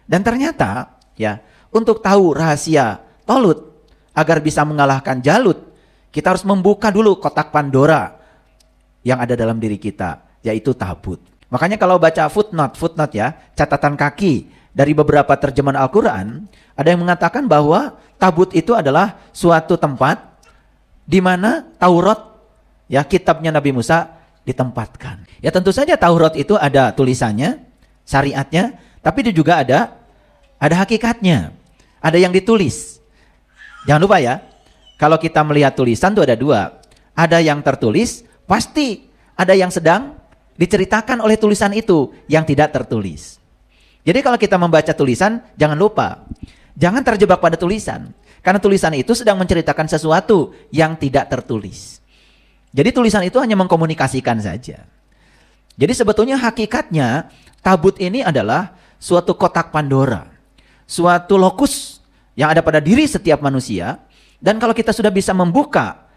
Dan ternyata ya, untuk tahu rahasia Tolut agar bisa mengalahkan Jalut, kita harus membuka dulu kotak Pandora yang ada dalam diri kita, yaitu tabut. Makanya kalau baca footnote ya, catatan kaki dari beberapa terjemahan Al-Quran, ada yang mengatakan bahwa tabut itu adalah suatu tempat di mana Taurat, ya kitabnya Nabi Musa, ditempatkan. Ya tentu saja Taurat itu ada tulisannya, syariatnya, tapi dia juga ada hakikatnya. Ada yang ditulis. Jangan lupa ya, kalau kita melihat tulisan itu ada dua. Ada yang tertulis, pasti ada yang sedang diceritakan oleh tulisan itu yang tidak tertulis. Jadi kalau kita membaca tulisan, jangan lupa, jangan terjebak pada tulisan. Karena tulisan itu sedang menceritakan sesuatu yang tidak tertulis. Jadi tulisan itu hanya mengkomunikasikan saja. Jadi sebetulnya hakikatnya tabut ini adalah suatu kotak Pandora. Suatu lokus yang ada pada diri setiap manusia. Dan kalau kita sudah bisa membuka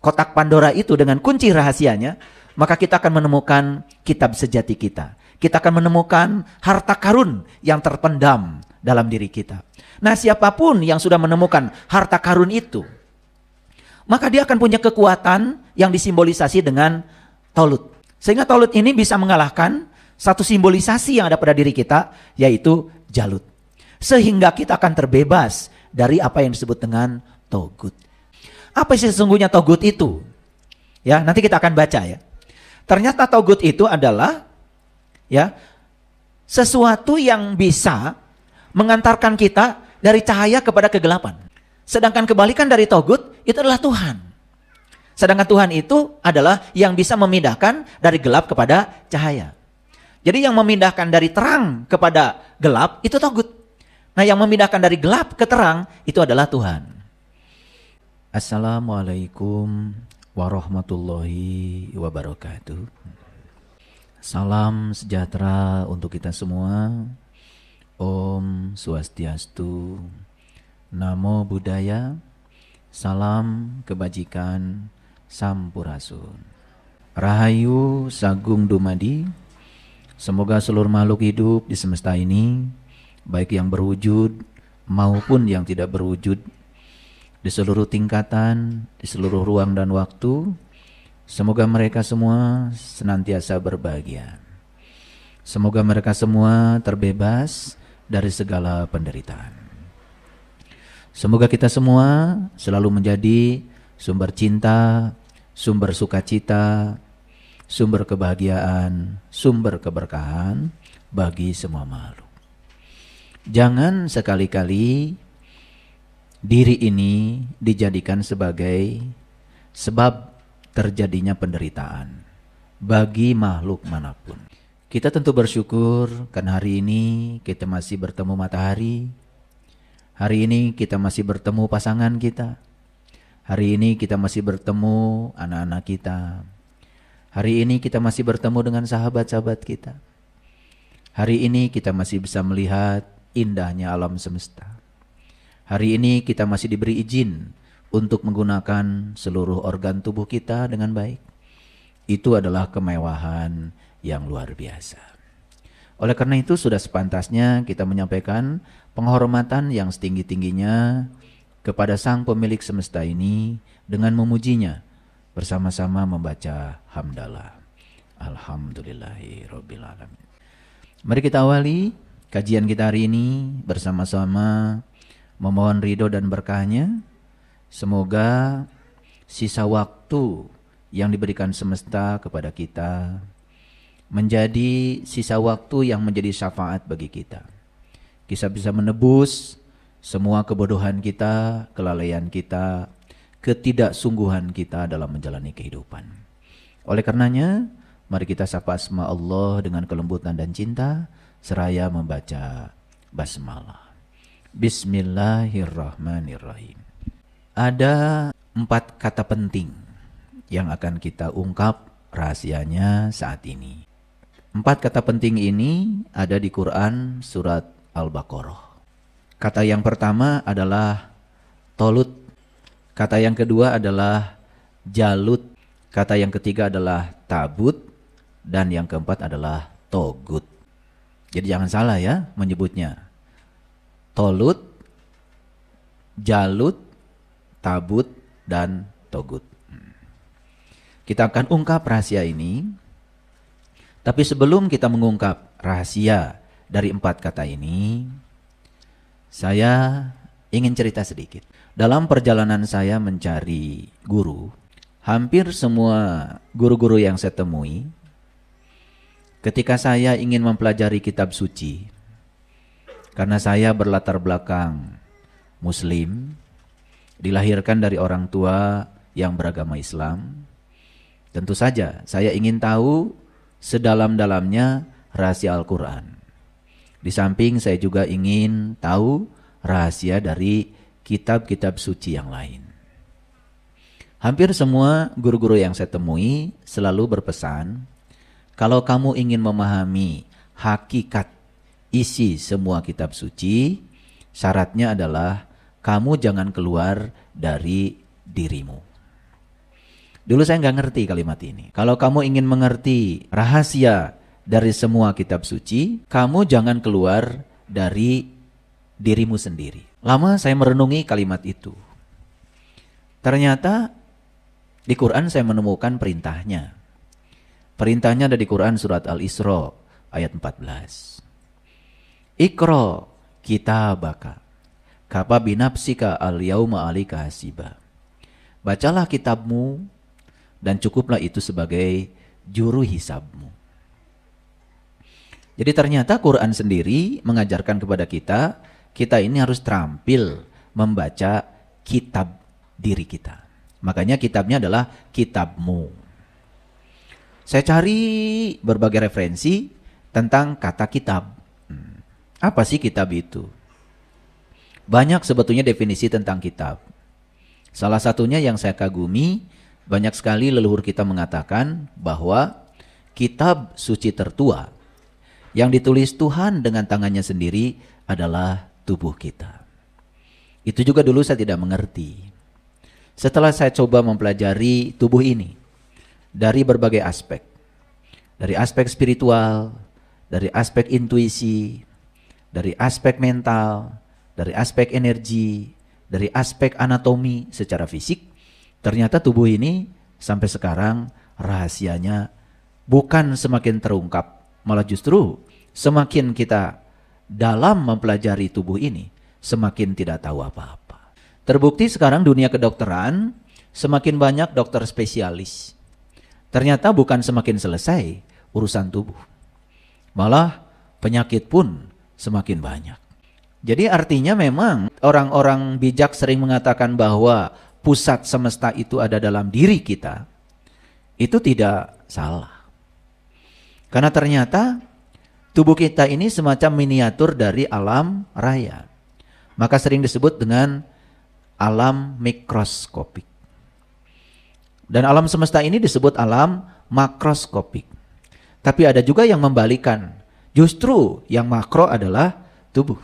kotak Pandora itu dengan kunci rahasianya, maka kita akan menemukan kitab sejati kita. Kita akan menemukan harta karun yang terpendam dalam diri kita. Nah, siapapun yang sudah menemukan harta karun itu, maka dia akan punya kekuatan yang disimbolisasi dengan Tolut. Sehingga Tolut ini bisa mengalahkan satu simbolisasi yang ada pada diri kita, yaitu Jalut. Sehingga kita akan terbebas dari apa yang disebut dengan Togut. Apa sih sesungguhnya Togut itu? Ya, nanti kita akan baca ya. Ternyata Togut itu adalah ya sesuatu yang bisa mengantarkan kita dari cahaya kepada kegelapan. Sedangkan kebalikan dari Togut itu adalah Tuhan. Sedangkan Tuhan itu adalah yang bisa memindahkan dari gelap kepada cahaya. Jadi yang memindahkan dari terang kepada gelap itu Togut. Nah, yang memindahkan dari gelap ke terang itu adalah Tuhan. Assalamualaikum warahmatullahi wabarakatuh. Salam sejahtera untuk kita semua. Om Swastiastu. Namo Buddhaya. Salam kebajikan. Sampurasun. Rahayu Sagung Dumadi. Semoga seluruh makhluk hidup di semesta ini, baik yang berwujud maupun yang tidak berwujud, di seluruh tingkatan, di seluruh ruang dan waktu, semoga mereka semua senantiasa berbahagia. Semoga mereka semua terbebas dari segala penderitaan. Semoga kita semua selalu menjadi sumber cinta, sumber sukacita, sumber kebahagiaan, sumber keberkahan bagi semua makhluk. Jangan sekali-kali diri ini dijadikan sebagai sebab terjadinya penderitaan bagi makhluk manapun. Kita tentu bersyukur karena hari ini kita masih bertemu matahari. Hari ini kita masih bertemu pasangan kita. Hari ini kita masih bertemu anak-anak kita. Hari ini kita masih bertemu dengan sahabat-sahabat kita. Hari ini kita masih bisa melihat indahnya alam semesta. Hari ini kita masih diberi izin untuk menggunakan seluruh organ tubuh kita dengan baik. Itu adalah kemewahan yang luar biasa. Oleh karena itu sudah sepantasnya kita menyampaikan penghormatan yang setinggi-tingginya kepada Sang Pemilik semesta ini dengan memujinya bersama-sama membaca hamdalah. Alhamdulillahirabbil alamin. Mari kita awali kajian kita hari ini bersama-sama memohon ridho dan berkahnya. Semoga sisa waktu yang diberikan semesta kepada kita menjadi sisa waktu yang menjadi syafaat bagi kita. Kita bisa menebus semua kebodohan kita, kelalaian kita, ketidaksungguhan kita dalam menjalani kehidupan. Oleh karenanya, mari kita sapa asma Allah dengan kelembutan dan cinta seraya membaca basmalah. Bismillahirrahmanirrahim. Ada 4 kata penting yang akan kita ungkap rahasianya saat ini. 4 kata penting ini ada di Quran surat Al-Baqarah. Kata yang pertama adalah Tolut. Kata yang kedua adalah Jalut. Kata yang ketiga adalah Tabut. Dan yang keempat adalah Togut. Jadi jangan salah ya menyebutnya. Tolut, Jalut, Tabut, dan Togut. Kita akan ungkap rahasia ini. Tapi sebelum kita mengungkap rahasia dari 4 kata ini, saya ingin cerita sedikit. Dalam perjalanan saya mencari guru, hampir semua guru-guru yang saya temui, ketika saya ingin mempelajari kitab suci, karena saya berlatar belakang Muslim, dilahirkan dari orang tua yang beragama Islam, tentu saja saya ingin tahu sedalam-dalamnya rahasia Al-Quran. Di samping saya juga ingin tahu rahasia dari kitab-kitab suci yang lain. Hampir semua guru-guru yang saya temui selalu berpesan, kalau kamu ingin memahami hakikat isi semua kitab suci, syaratnya adalah kamu jangan keluar dari dirimu. Dulu saya nggak ngerti kalimat ini. Kalau kamu ingin mengerti rahasia dari semua kitab suci, kamu jangan keluar dari dirimu sendiri. Lama saya merenungi kalimat itu. Ternyata di Quran saya menemukan perintahnya. Perintahnya ada di Quran surat Al-Isra ayat 14. Iqra kitabaka kafa binafsika al-yauma 'alaika hasiba. Bacalah kitabmu dan cukuplah itu sebagai juru hisabmu. Jadi ternyata Quran sendiri mengajarkan kepada kita ini harus terampil membaca kitab diri kita. Makanya kitabnya adalah kitabmu. Saya cari berbagai referensi tentang kata kitab. Apa sih kitab itu? Banyak sebetulnya definisi tentang kitab. Salah satunya yang saya kagumi, banyak sekali leluhur kita mengatakan bahwa kitab suci tertua yang ditulis Tuhan dengan tangannya sendiri adalah tubuh kita. Itu juga dulu saya tidak mengerti. Setelah saya coba mempelajari tubuh ini dari berbagai aspek, dari aspek spiritual, dari aspek intuisi, dari aspek mental, dari aspek energi, dari aspek anatomi secara fisik, ternyata tubuh ini sampai sekarang rahasianya bukan semakin terungkap, malah justru semakin kita dalam mempelajari tubuh ini, semakin tidak tahu apa-apa. Terbukti sekarang dunia kedokteran semakin banyak dokter spesialis. Ternyata bukan semakin selesai urusan tubuh, malah penyakit pun semakin banyak. Jadi artinya memang orang-orang bijak sering mengatakan bahwa pusat semesta itu ada dalam diri kita. Itu tidak salah. Karena ternyata tubuh kita ini semacam miniatur dari alam raya. Maka sering disebut dengan alam mikroskopik. Dan alam semesta ini disebut alam makroskopik. Tapi ada juga yang membalikan. Justru yang makro adalah tubuh.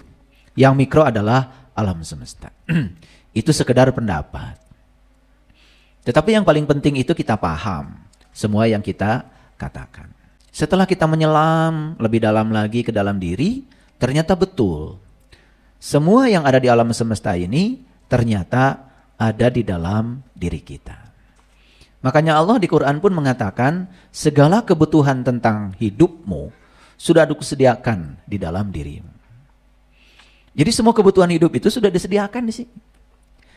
Yang mikro adalah alam semesta. Itu sekedar pendapat. Tetapi yang paling penting itu kita paham semua yang kita katakan. Setelah kita menyelam lebih dalam lagi ke dalam diri, ternyata betul. Semua yang ada di alam semesta ini ternyata ada di dalam diri kita. Makanya Allah di Quran pun mengatakan segala kebutuhan tentang hidupmu sudah disediakan di dalam dirimu. Jadi semua kebutuhan hidup itu sudah disediakan di sini.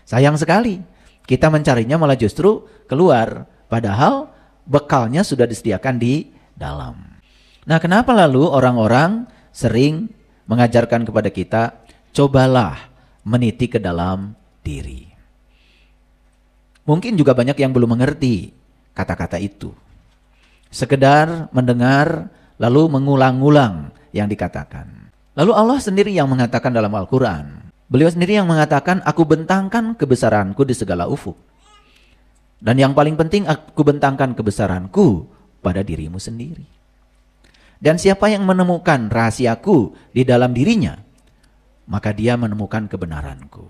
Sayang sekali kita mencarinya malah justru keluar, padahal bekalnya sudah disediakan di dalam. Nah, kenapa lalu orang-orang sering mengajarkan kepada kita, cobalah meniti ke dalam diri. Mungkin juga banyak yang belum mengerti kata-kata itu. Sekedar mendengar lalu mengulang-ulang yang dikatakan. Lalu Allah sendiri yang mengatakan dalam Al-Quran. Beliau sendiri yang mengatakan, aku bentangkan kebesaranku di segala ufuk. Dan yang paling penting, aku bentangkan kebesaranku pada dirimu sendiri. Dan siapa yang menemukan rahasiaku di dalam dirinya, maka dia menemukan kebenaranku.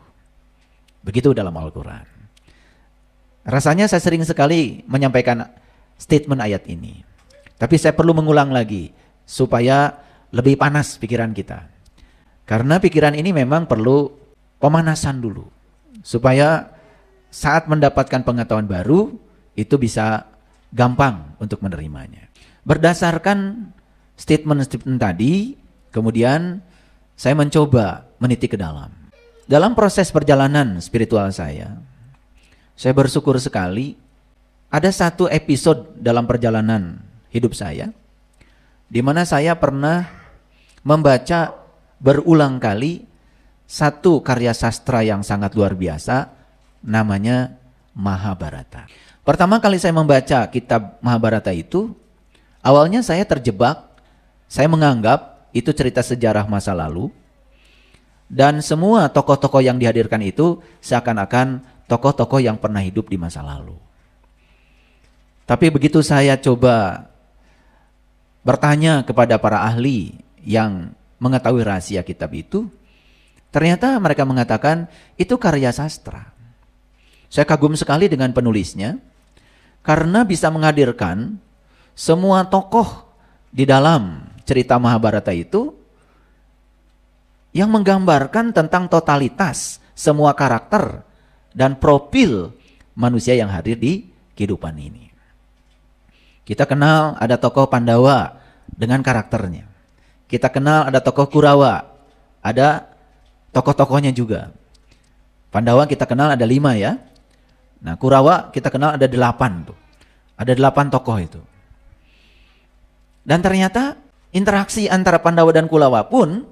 Begitu dalam Al-Quran. Rasanya saya sering sekali menyampaikan statement ayat ini. Tapi saya perlu mengulang lagi supaya lebih panas pikiran kita. Karena pikiran ini memang perlu pemanasan dulu. Supaya saat mendapatkan pengetahuan baru, itu bisa gampang untuk menerimanya. Berdasarkan statement-statement tadi, kemudian saya mencoba meniti ke dalam. Dalam proses perjalanan spiritual saya bersyukur sekali ada satu episode dalam perjalanan hidup saya, di mana saya pernah membaca berulang kali satu karya sastra yang sangat luar biasa, namanya Mahabharata. Pertama kali saya membaca kitab Mahabharata itu, awalnya saya terjebak, saya menganggap itu cerita sejarah masa lalu, dan semua tokoh-tokoh yang dihadirkan itu seakan-akan tokoh-tokoh yang pernah hidup di masa lalu. Tapi begitu saya coba bertanya kepada para ahli yang mengetahui rahasia kitab itu, ternyata mereka mengatakan itu karya sastra. Saya kagum sekali dengan penulisnya karena bisa menghadirkan semua tokoh di dalam cerita Mahabharata itu yang menggambarkan tentang totalitas semua karakter dan profil manusia yang hadir di kehidupan ini. Kita kenal ada tokoh Pandawa dengan karakternya. Kita kenal ada tokoh Kurawa, ada tokoh-tokohnya juga. Pandawa kita kenal ada 5 ya. Nah, Kurawa kita kenal ada 8 tuh. Ada 8 tokoh itu. Dan ternyata interaksi antara Pandawa dan Kurawa pun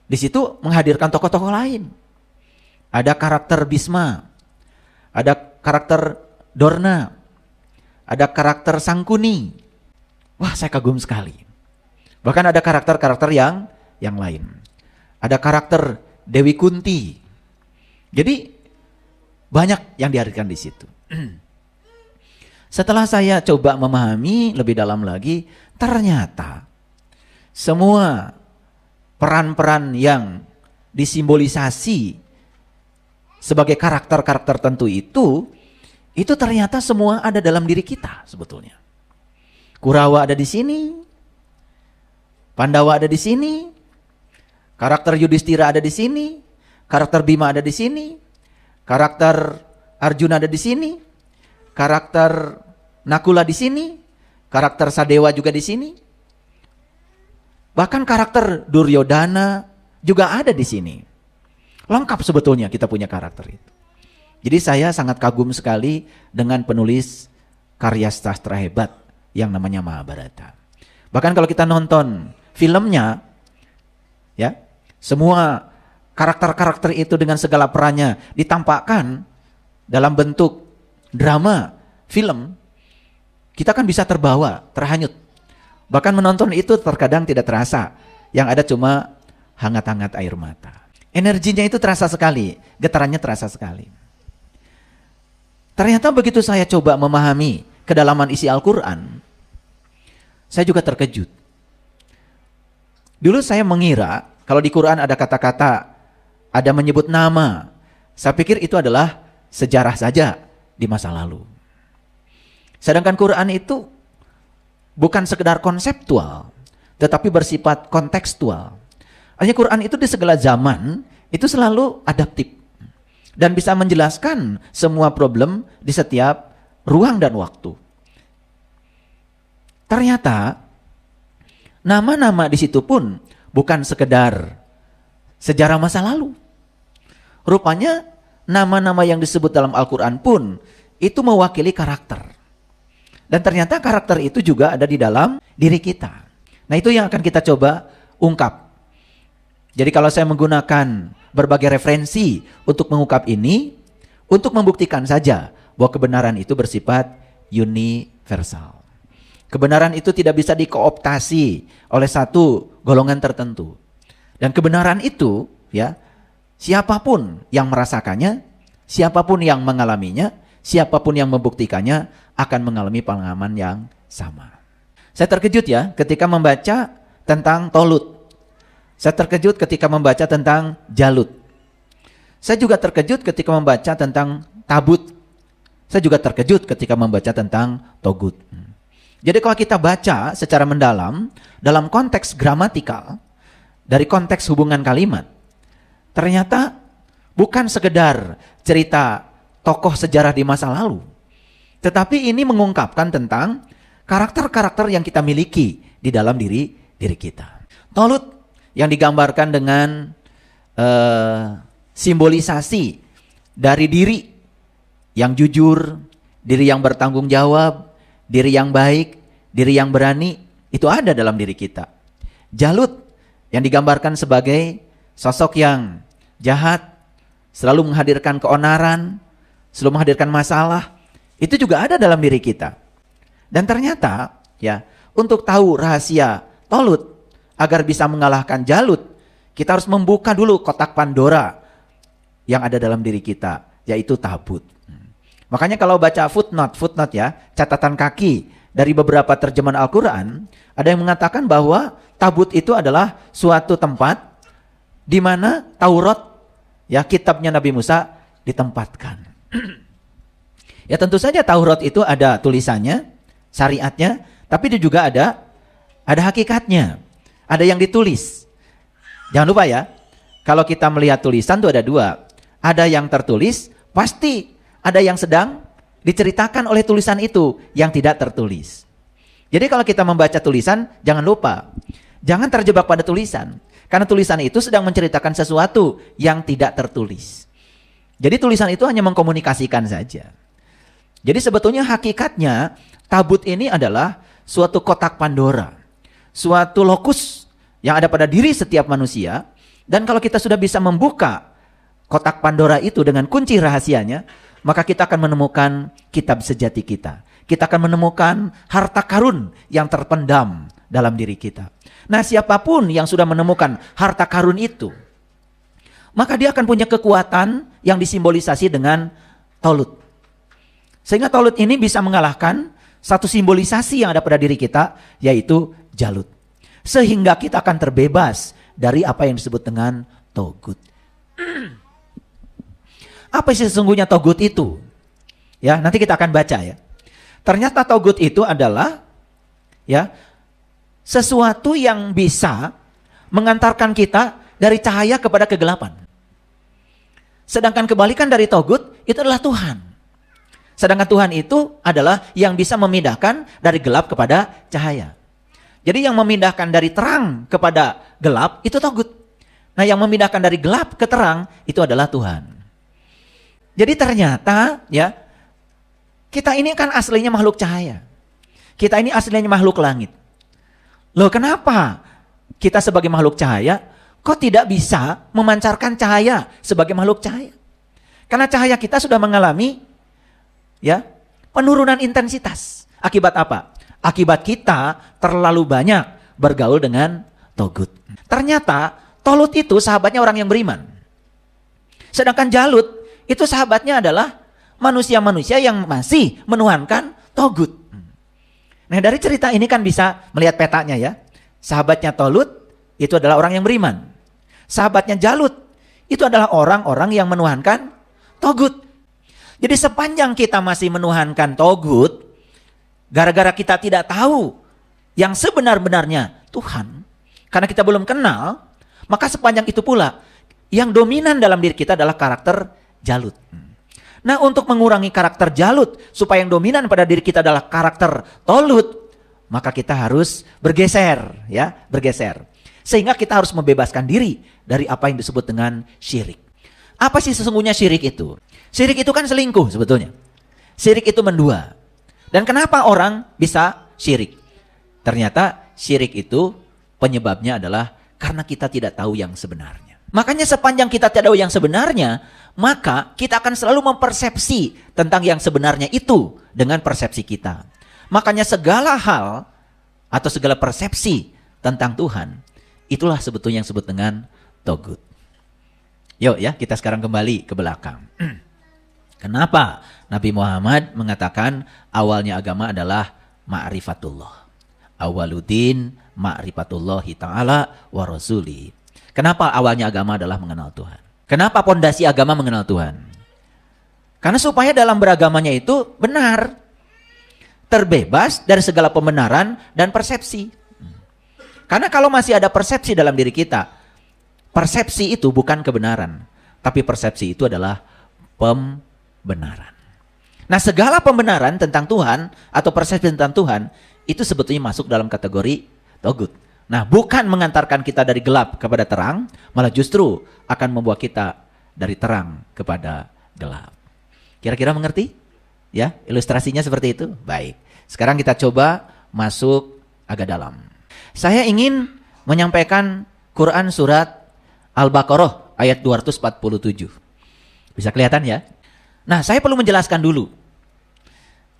di situ menghadirkan tokoh-tokoh lain. Ada karakter Bisma, ada karakter Dorna, ada karakter Sangkuni. Wah, saya kagum sekali. Bahkan ada karakter-karakter yang lain. Ada karakter Dewi Kunti. Jadi banyak yang dihadirkan di situ. Setelah saya coba memahami lebih dalam lagi, ternyata semua peran-peran yang disimbolisasi sebagai karakter-karakter tertentu itu ternyata semua ada dalam diri kita sebetulnya. Kurawa ada di sini, Pandawa ada di sini, karakter Yudhistira ada di sini, karakter Bima ada di sini, karakter Arjuna ada di sini, karakter Nakula di sini, karakter Sadewa juga di sini. Bahkan karakter Duryodhana juga ada di sini. Lengkap sebetulnya kita punya karakter itu. Jadi saya sangat kagum sekali dengan penulis karya sastra hebat yang namanya Mahabharata. Bahkan kalau kita nonton filmnya, ya, semua karakter-karakter itu dengan segala perannya ditampakkan dalam bentuk drama, film, kita kan bisa terbawa, terhanyut. Bahkan menonton itu terkadang tidak terasa, yang ada cuma hangat-hangat air mata. Energinya itu terasa sekali, getarannya terasa sekali. Ternyata begitu saya coba memahami kedalaman isi Al-Quran, saya juga terkejut. Dulu saya mengira kalau di Quran ada kata-kata, ada menyebut nama, saya pikir itu adalah sejarah saja di masa lalu. Sedangkan Quran itu bukan sekedar konseptual, tetapi bersifat kontekstual. Artinya Quran itu di segala zaman itu selalu adaptif dan bisa menjelaskan semua problem di setiap ruang dan waktu. Ternyata nama-nama di situ pun bukan sekedar sejarah masa lalu. Rupanya nama-nama yang disebut dalam Al-Quran pun itu mewakili karakter. Dan ternyata karakter itu juga ada di dalam diri kita. Nah, itu yang akan kita coba ungkap. Jadi kalau saya menggunakan berbagai referensi untuk mengungkap ini, untuk membuktikan saja bahwa kebenaran itu bersifat universal. Kebenaran itu tidak bisa dikooptasi oleh satu golongan tertentu. Dan kebenaran itu, ya, siapapun yang merasakannya, siapapun yang mengalaminya, siapapun yang membuktikannya akan mengalami pengalaman yang sama. Saya terkejut ya ketika membaca tentang Tolut. Saya terkejut ketika membaca tentang Jalut. Saya juga terkejut ketika membaca tentang Tabut. Saya juga terkejut ketika membaca tentang Togut. Jadi kalau kita baca secara mendalam dalam konteks gramatikal, dari konteks hubungan kalimat, ternyata bukan sekedar cerita tokoh sejarah di masa lalu, tetapi ini mengungkapkan tentang karakter-karakter yang kita miliki di dalam diri kita. Tolut yang digambarkan dengan simbolisasi dari diri yang jujur, diri yang bertanggung jawab, diri yang baik, diri yang berani, itu ada dalam diri kita. Jalut yang digambarkan sebagai sosok yang jahat, selalu menghadirkan keonaran, selalu menghadirkan masalah, itu juga ada dalam diri kita. Dan ternyata ya, untuk tahu rahasia Tolut agar bisa mengalahkan Jalut, kita harus membuka dulu kotak Pandora yang ada dalam diri kita, yaitu tabut. Makanya kalau baca footnote ya, catatan kaki dari beberapa terjemahan Al-Quran, ada yang mengatakan bahwa tabut itu adalah suatu tempat di mana Taurat, ya kitabnya Nabi Musa, ditempatkan. Ya tentu saja Taurat itu ada tulisannya, syariatnya, tapi itu juga ada hakikatnya, ada yang ditulis. Jangan lupa ya, kalau kita melihat tulisan itu ada dua, ada yang tertulis, pasti ada yang sedang diceritakan oleh tulisan itu yang tidak tertulis. Jadi kalau kita membaca tulisan, jangan lupa, jangan terjebak pada tulisan, karena tulisan itu sedang menceritakan sesuatu yang tidak tertulis. Jadi tulisan itu hanya mengkomunikasikan saja. Jadi sebetulnya hakikatnya tabut ini adalah suatu kotak Pandora, suatu lokus yang ada pada diri setiap manusia. Dan kalau kita sudah bisa membuka kotak Pandora itu dengan kunci rahasianya, maka kita akan menemukan kitab sejati kita. Kita akan menemukan harta karun yang terpendam dalam diri kita. Nah, siapapun yang sudah menemukan harta karun itu, maka dia akan punya kekuatan yang disimbolisasi dengan Tolut. Sehingga Tolut ini bisa mengalahkan satu simbolisasi yang ada pada diri kita, yaitu Jalut. Sehingga kita akan terbebas dari apa yang disebut dengan Togut. Apa sih sesungguhnya Togut itu? Ya, nanti kita akan baca ya. Ternyata Togut itu adalah ya sesuatu yang bisa mengantarkan kita dari cahaya kepada kegelapan. Sedangkan kebalikan dari Togut itu adalah Tuhan. Sedangkan Tuhan itu adalah yang bisa memindahkan dari gelap kepada cahaya. Jadi yang memindahkan dari terang kepada gelap itu Togut. Nah, yang memindahkan dari gelap ke terang itu adalah Tuhan. Jadi ternyata ya, kita ini kan aslinya makhluk cahaya. Kita ini aslinya makhluk langit. Loh, kenapa kita sebagai makhluk cahaya kok tidak bisa memancarkan cahaya sebagai makhluk cahaya? Karena cahaya kita sudah mengalami ya penurunan intensitas. Akibat apa? Akibat kita terlalu banyak bergaul dengan Togut. Ternyata Tolut itu sahabatnya orang yang beriman. Sedangkan Jalut itu sahabatnya adalah manusia-manusia yang masih menuhankan Togut. Nah, dari cerita ini kan bisa melihat petanya ya. Sahabatnya Tolut itu adalah orang yang beriman. Sahabatnya Jalut itu adalah orang-orang yang menuhankan Togut. Jadi sepanjang kita masih menuhankan Togut, gara-gara kita tidak tahu yang sebenar-benarnya Tuhan, karena kita belum kenal, maka sepanjang itu pula yang dominan dalam diri kita adalah karakter Jalut. Nah, untuk mengurangi karakter Jalut supaya yang dominan pada diri kita adalah karakter Tolut, maka kita harus bergeser ya, bergeser. Sehingga kita harus membebaskan diri dari apa yang disebut dengan syirik. Apa sih sesungguhnya syirik itu? Syirik itu kan selingkuh sebetulnya. Syirik itu mendua. Dan kenapa orang bisa syirik? Ternyata syirik itu penyebabnya adalah karena kita tidak tahu yang sebenarnya. Makanya sepanjang kita tidak tahu yang sebenarnya, maka kita akan selalu mempersepsi tentang yang sebenarnya itu dengan persepsi kita. Makanya segala hal atau segala persepsi tentang Tuhan, itulah sebetulnya yang disebut dengan Togut. Yuk ya, kita sekarang kembali ke belakang. Kenapa Nabi Muhammad mengatakan awalnya agama adalah ma'rifatullah. Awaludin ma'rifatullahi ta'ala wa rasuli. Kenapa awalnya agama adalah mengenal Tuhan? Kenapa pondasi agama mengenal Tuhan? Karena supaya dalam beragamanya itu benar. Terbebas dari segala pembenaran dan persepsi. Karena kalau masih ada persepsi dalam diri kita, persepsi itu bukan kebenaran, tapi persepsi itu adalah pembenaran. Nah, segala pembenaran tentang Tuhan atau persepsi tentang Tuhan itu sebetulnya masuk dalam kategori togut. Nah, bukan mengantarkan kita dari gelap kepada terang, malah justru akan membawa kita dari terang kepada gelap. Kira-kira mengerti? Ya, ilustrasinya seperti itu. Baik. Sekarang kita coba masuk agak dalam. Saya ingin menyampaikan Quran surat Al-Baqarah ayat 247. Bisa kelihatan ya? Nah, saya perlu menjelaskan dulu.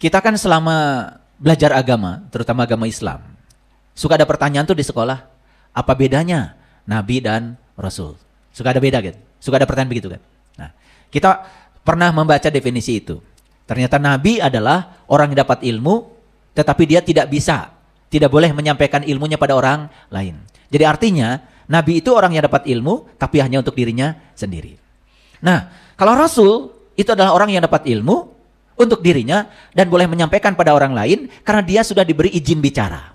Kita kan selama belajar agama, terutama agama Islam, suka ada pertanyaan tuh di sekolah, apa bedanya Nabi dan Rasul? Suka ada beda kan? Suka ada pertanyaan begitu kan? Nah, kita pernah membaca definisi itu. Ternyata Nabi adalah orang yang dapat ilmu, tetapi dia tidak boleh menyampaikan ilmunya pada orang lain. Jadi artinya, Nabi itu orang yang dapat ilmu, tapi hanya untuk dirinya sendiri. Nah, kalau Rasul itu adalah orang yang dapat ilmu untuk dirinya dan boleh menyampaikan pada orang lain karena dia sudah diberi izin bicara.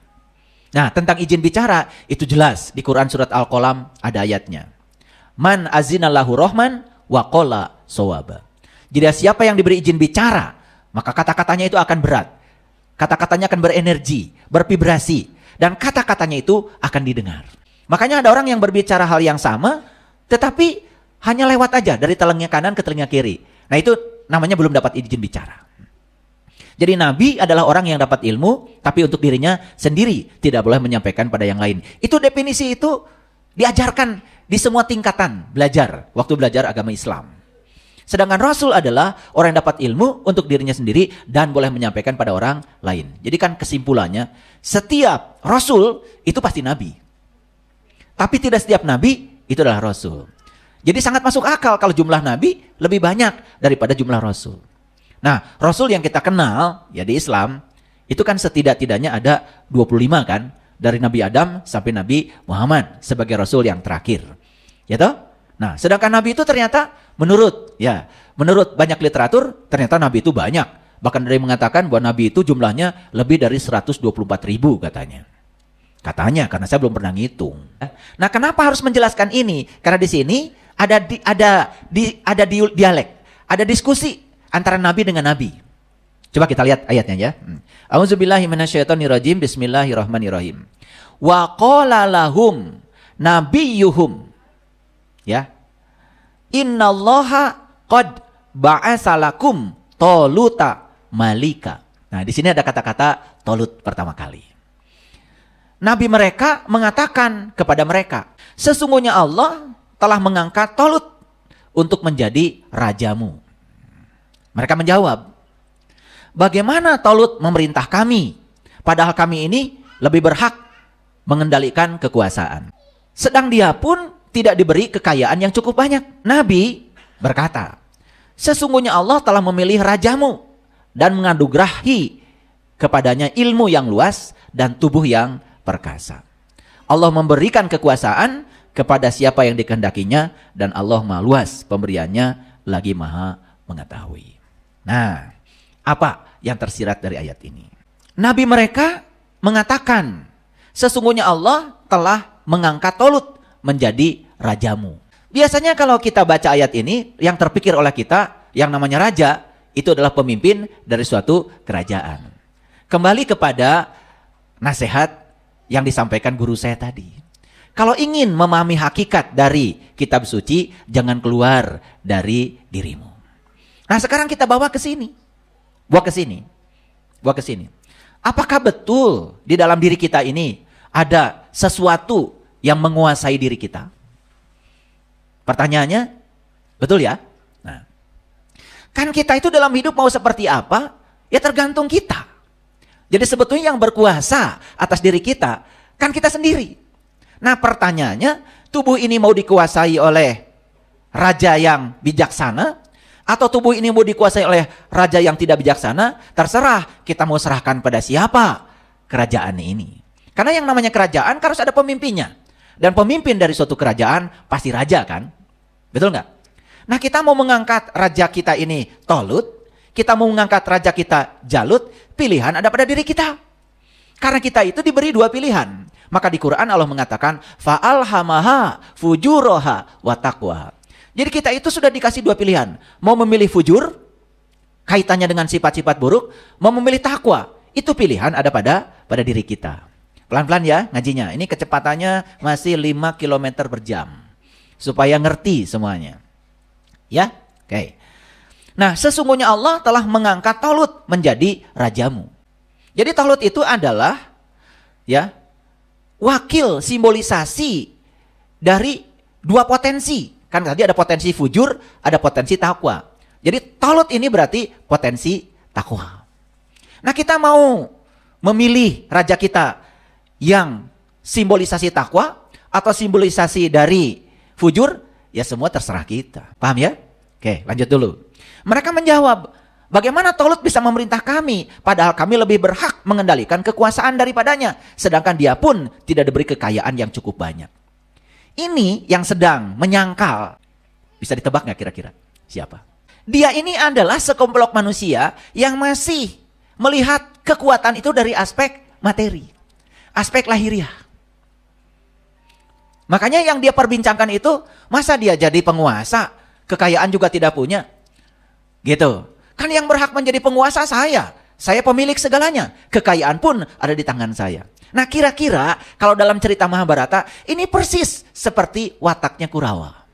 Nah, tentang izin bicara itu jelas di Quran surat Al-Qalam ada ayatnya. Man azinallahu rahman wa qala sawaba. Jadi siapa yang diberi izin bicara, maka kata-katanya itu akan berat. Kata-katanya akan berenergi, bervibrasi, dan kata-katanya itu akan didengar. Makanya ada orang yang berbicara hal yang sama, tetapi hanya lewat aja dari telinga kanan ke telinga kiri. Nah, itu namanya belum dapat izin bicara. Jadi Nabi adalah orang yang dapat ilmu, tapi untuk dirinya sendiri tidak boleh menyampaikan pada yang lain. Itu definisi itu diajarkan di semua tingkatan belajar, waktu belajar agama Islam. Sedangkan Rasul adalah orang yang dapat ilmu untuk dirinya sendiri dan boleh menyampaikan pada orang lain. Jadi kan kesimpulannya, setiap Rasul itu pasti Nabi. Tapi tidak setiap Nabi itu adalah Rasul. Jadi sangat masuk akal kalau jumlah Nabi lebih banyak daripada jumlah Rasul. Nah, Rasul yang kita kenal ya di Islam, itu kan setidak-tidaknya ada 25 kan. Dari Nabi Adam sampai Nabi Muhammad sebagai Rasul yang terakhir. Ya toh? Nah, sedangkan Nabi itu ternyata menurut banyak literatur, ternyata Nabi itu banyak. Bahkan ada yang mengatakan bahwa Nabi itu jumlahnya lebih dari 124.000 katanya. Katanya, karena saya belum pernah ngitung. Nah, kenapa harus menjelaskan ini? Karena di sini ada dialek, ada diskusi antara Nabi dengan Nabi. Coba kita lihat ayatnya ya. A'udzubillahi minasyaitonirrajim. Bismillahirrahmanirrahim. Wa qala lahum nabiyyuhum. Ya. Innallaha qad ba'asalakum Toluta malika. Nah, di sini ada kata-kata Tolut pertama kali. Nabi mereka mengatakan kepada mereka, sesungguhnya Allah telah mengangkat Tolut untuk menjadi rajamu. Mereka menjawab, bagaimana Tolut memerintah kami? Padahal kami ini lebih berhak mengendalikan kekuasaan. Sedang dia pun tidak diberi kekayaan yang cukup banyak. Nabi berkata, sesungguhnya Allah telah memilih rajamu dan menganugerahi kepadanya ilmu yang luas dan tubuh yang perkasa. Allah memberikan kekuasaan kepada siapa yang dikehendakinya dan Allah maha luas pemberiannya lagi maha mengetahui. Nah, apa yang tersirat dari ayat ini? Nabi mereka mengatakan, sesungguhnya Allah telah mengangkat Tolut menjadi rajamu. Biasanya kalau kita baca ayat ini, yang terpikir oleh kita, yang namanya raja, itu adalah pemimpin dari suatu kerajaan. Kembali kepada nasihat yang disampaikan guru saya tadi. Kalau ingin memahami hakikat dari kitab suci, jangan keluar dari dirimu. Nah, sekarang kita bawa ke sini. Bawa ke sini. Apakah betul di dalam diri kita ini ada sesuatu yang menguasai diri kita? Pertanyaannya, betul ya? Nah, kan kita itu dalam hidup mau seperti apa? Ya tergantung kita. Jadi sebetulnya yang berkuasa atas diri kita, kan kita sendiri. Nah, pertanyaannya, tubuh ini mau dikuasai oleh raja yang bijaksana, atau tubuh ini mau dikuasai oleh raja yang tidak bijaksana? Terserah kita mau serahkan pada siapa kerajaan ini. Karena yang namanya kerajaan harus ada pemimpinnya. Dan pemimpin dari suatu kerajaan pasti raja kan? Betul nggak? Nah, kita mau mengangkat raja kita ini Tolut, kita mau mengangkat raja kita Jalut, pilihan ada pada diri kita. Karena kita itu diberi dua pilihan. Maka di Quran Allah mengatakan fa'alhamaha fujuroha wa taqwa. Jadi kita itu sudah dikasih dua pilihan. Mau memilih fujur, kaitannya dengan sifat-sifat buruk, mau memilih takwa. Itu pilihan ada pada diri kita. Pelan-pelan ya ngajinya. Ini kecepatannya masih 5 km per jam. Supaya ngerti semuanya. Ya? Oke. Nah, sesungguhnya Allah telah mengangkat Talut menjadi rajamu. Jadi Talut itu adalah ya wakil simbolisasi dari dua potensi. Kan tadi ada potensi fujur, ada potensi takwa. Jadi Talut ini berarti potensi takwa. Nah, kita mau memilih raja kita yang simbolisasi takwa atau simbolisasi dari fujur, ya semua terserah kita. Paham ya? Oke, lanjut dulu. Mereka menjawab, bagaimana Talut bisa memerintah kami, padahal kami lebih berhak mengendalikan kekuasaan daripadanya, sedangkan dia pun tidak diberi kekayaan yang cukup banyak. Ini yang sedang menyangkal. Bisa ditebak nggak kira-kira? Siapa? Dia ini adalah sekelompok manusia yang masih melihat kekuatan itu dari aspek materi, aspek lahiriah. Makanya yang dia perbincangkan itu, masa dia jadi penguasa, kekayaan juga tidak punya? Gitu. Kan yang berhak menjadi penguasa saya pemilik segalanya, kekayaan pun ada di tangan saya. Nah, kira-kira kalau dalam cerita Mahabharata, ini persis seperti wataknya Kurawa.